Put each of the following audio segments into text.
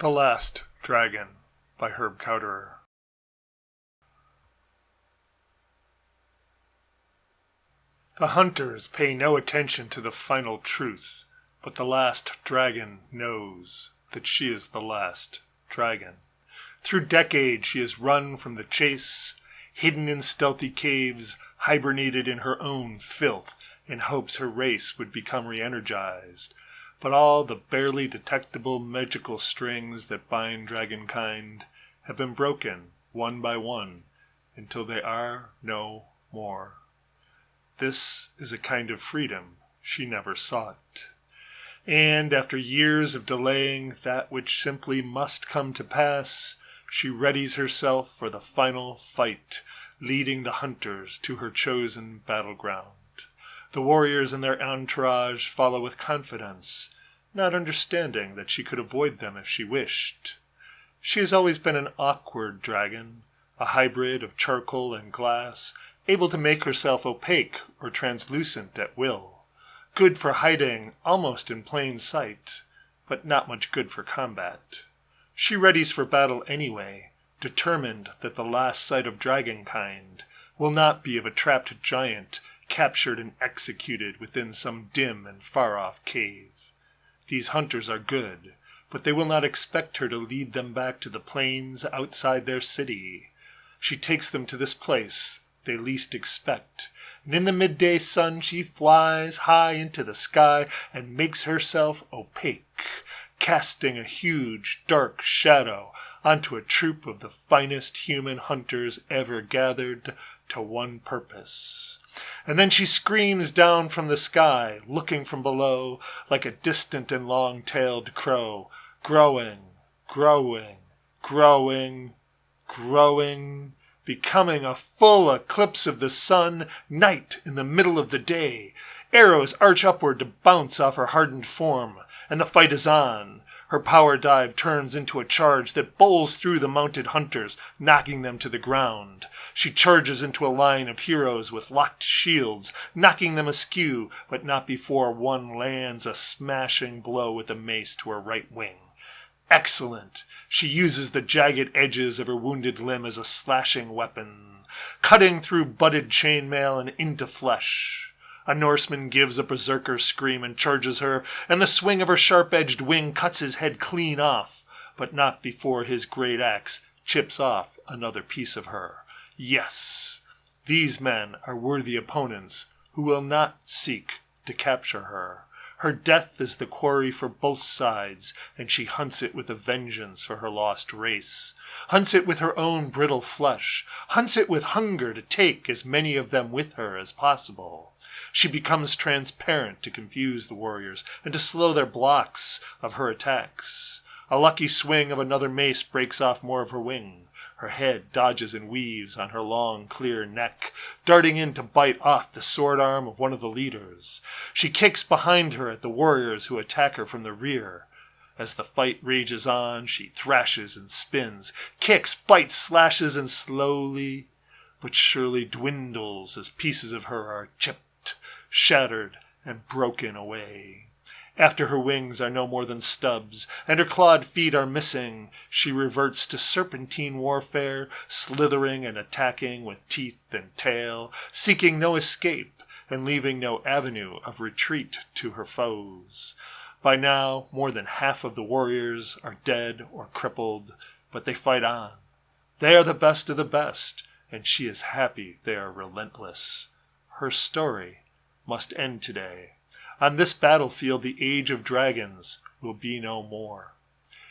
The Last Dragon by Kauderer. The hunters pay no attention to the final truth, but the last dragon knows that she is the last dragon. Through decades she has run from the chase, hidden in stealthy caves, hibernated in her own filth, in hopes her race would become re-energized. But all the barely detectable magical strings that bind dragonkind have been broken one by one until they are no more. This is a kind of freedom she never sought. And after years of delaying that which simply must come to pass, she readies herself for the final fight, leading the hunters to her chosen battleground. The warriors and their entourage follow with confidence, not understanding that she could avoid them if she wished. She has always been an awkward dragon, a hybrid of charcoal and glass, able to make herself opaque or translucent at will, good for hiding almost in plain sight, but not much good for combat. She readies for battle anyway, determined that the last sight of dragonkind will not be of a trapped giant captured and executed within some dim and far-off cave. These hunters are good, but they will not expect her to lead them back to the plains outside their city. She takes them to this place they least expect, and in the midday sun she flies high into the sky and makes herself opaque, casting a huge dark shadow onto a troop of the finest human hunters ever gathered to one purpose. And then she screams down from the sky, looking from below like a distant and long-tailed crow, growing, growing, growing, growing, becoming a full eclipse of the sun, night in the middle of the day. Arrows arch upward to bounce off her hardened form, and the fight is on. Her power dive turns into a charge that bowls through the mounted hunters, knocking them to the ground. She charges into a line of heroes with locked shields, knocking them askew, but not before one lands a smashing blow with a mace to her right wing. Excellent! She uses the jagged edges of her wounded limb as a slashing weapon, cutting through budded chainmail and into flesh. A Norseman gives a berserker scream and charges her, and the swing of her sharp-edged wing cuts his head clean off, but not before his great axe chips off another piece of her. Yes, these men are worthy opponents who will not seek to capture her. Her death is the quarry for both sides, and she hunts it with a vengeance for her lost race, hunts it with her own brittle flesh, hunts it with hunger to take as many of them with her as possible. She becomes transparent to confuse the warriors and to slow their blocks of her attacks. A lucky swing of another mace breaks off more of her wing. Her head dodges and weaves on her long, clear neck, darting in to bite off the sword arm of one of the leaders. She kicks behind her at the warriors who attack her from the rear. As the fight rages on, she thrashes and spins, kicks, bites, slashes, and slowly but surely dwindles as pieces of her are chipped, shattered, and broken away. After her wings are no more than stubs, and her clawed feet are missing, she reverts to serpentine warfare, slithering and attacking with teeth and tail, seeking no escape, and leaving no avenue of retreat to her foes. By now, more than half of the warriors are dead or crippled, but they fight on. They are the best of the best, and she is happy they are relentless. Her story must end today. On this battlefield, the age of dragons will be no more.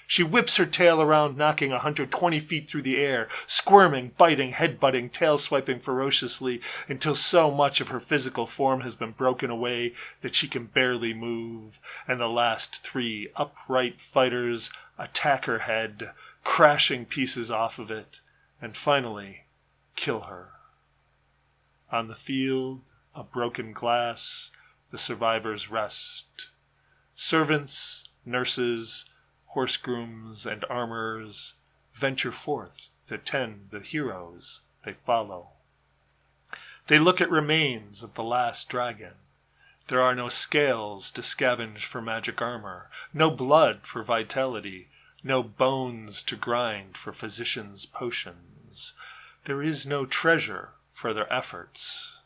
She whips her tail around, knocking a hunter 20 feet through the air, squirming, biting, head-butting, tail-swiping ferociously until so much of her physical form has been broken away that she can barely move, and the last 3 upright fighters attack her head, crashing pieces off of it, and finally kill her. On the field of broken glass, the survivors rest. Servants, nurses, horse grooms, and armorers venture forth to tend the heroes they follow. They look at remains of the last dragon. There are no scales to scavenge for magic armor, no blood for vitality, no bones to grind for physicians' potions. There is no treasure for their efforts.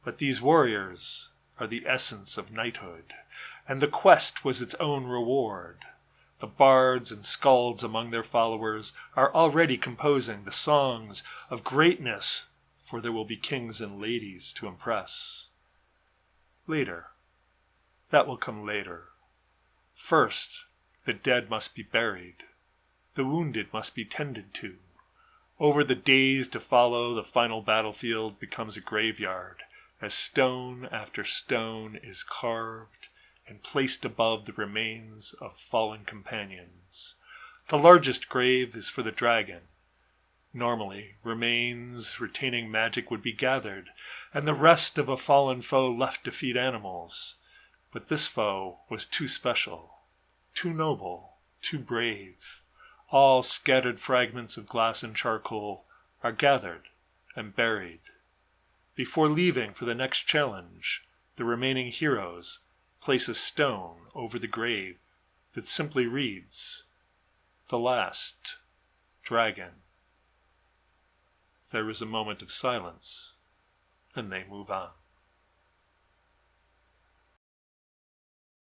But these warriors are the essence of knighthood, and the quest was its own reward. The bards and skalds among their followers are already composing the songs of greatness, for there will be kings and ladies to impress. Later. That will come later. First, the dead must be buried. The wounded must be tended to. Over the days to follow, the final battlefield becomes a graveyard, as stone after stone is carved and placed above the remains of fallen companions. The largest grave is for the dragon. Normally, remains retaining magic would be gathered, and the rest of a fallen foe left to feed animals. But this foe was too special, too noble, too brave. All scattered fragments of glass and charcoal are gathered and buried. Before leaving for the next challenge, the remaining heroes place a stone over the grave that simply reads, "The Last Dragon." There is a moment of silence, and they move on.